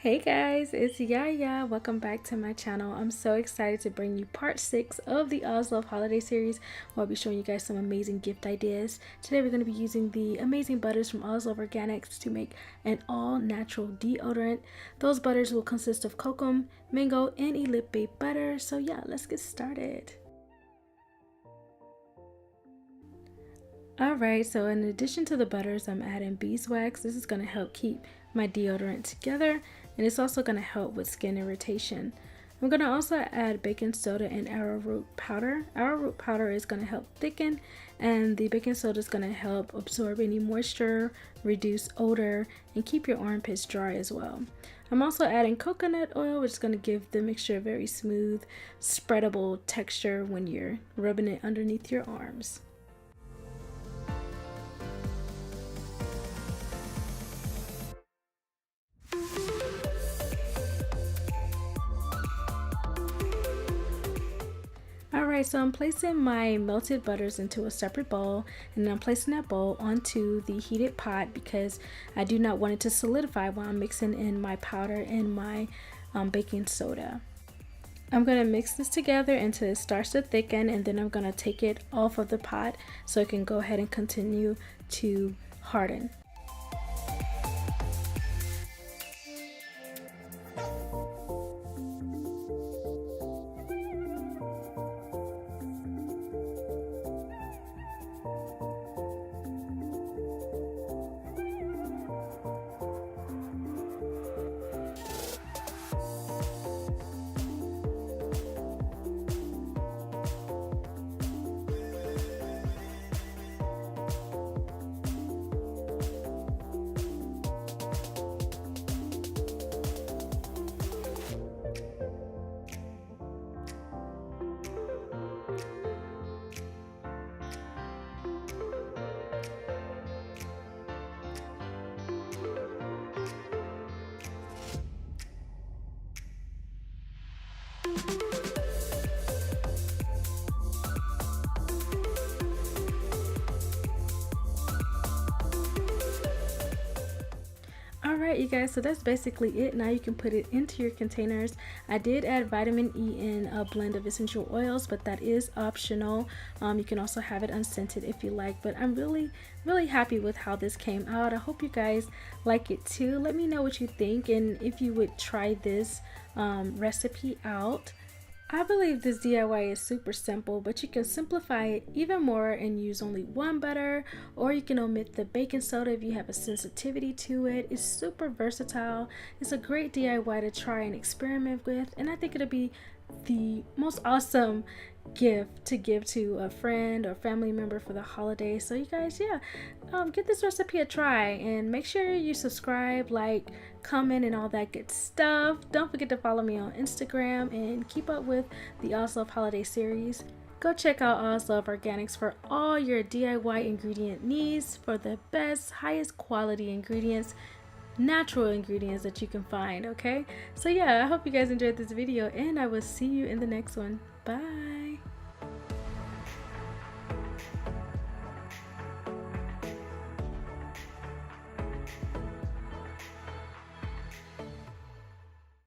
Hey guys, it's Yaya. Welcome back to my channel. I'm so excited to bring you part 6 of the Oslove Holiday Series, where I'll be showing you guys some amazing gift ideas. Today we're going to be using the amazing butters from Oslove Organics to make an all-natural deodorant. Those butters will consist of Kokum, mango, and Illipe Butter. So yeah, let's get started. Alright, so in addition to the butters, I'm adding beeswax. This is going to help keep my deodorant together, and it's also going to help with skin irritation. I'm going to also add baking soda and arrowroot powder. Arrowroot powder is going to help thicken, and the baking soda is going to help absorb any moisture, reduce odor, and keep your armpits dry as well. I'm also adding coconut oil, which is going to give the mixture a very smooth, spreadable texture when you're rubbing it underneath your arms. Alright, so I'm placing my melted butters into a separate bowl, and then I'm placing that bowl onto the heated pot because I do not want it to solidify while I'm mixing in my powder and my baking soda. I'm going to mix this together until it starts to thicken, and then I'm going to take it off of the pot so it can go ahead and continue to harden. Alright you guys, so that's basically it. Now you can put it into your containers. I did add vitamin E in a blend of essential oils, but that is optional. You can also have it unscented if you like, but I'm really happy with how this came out. I hope you guys like it too. Let me know what you think and if you would try this recipe out. I believe this DIY is super simple, but you can simplify it even more and use only one butter, or you can omit the baking soda if you have a sensitivity to it. It's super versatile. It's a great DIY to try and experiment with, and I think it'll be the most awesome gift to give to a friend or family member for the holidays. So you guys, yeah, give this recipe a try, and make sure you subscribe, like, comment, and all that good stuff. Don't forget to follow me on Instagram and keep up with the Oslove Holiday Series. Go check out Oslove Organics for all your DIY ingredient needs, for the best, highest quality ingredients, natural ingredients that you can find. Okay, so yeah, I hope you guys enjoyed this video, and I will see you in the next one. Bye.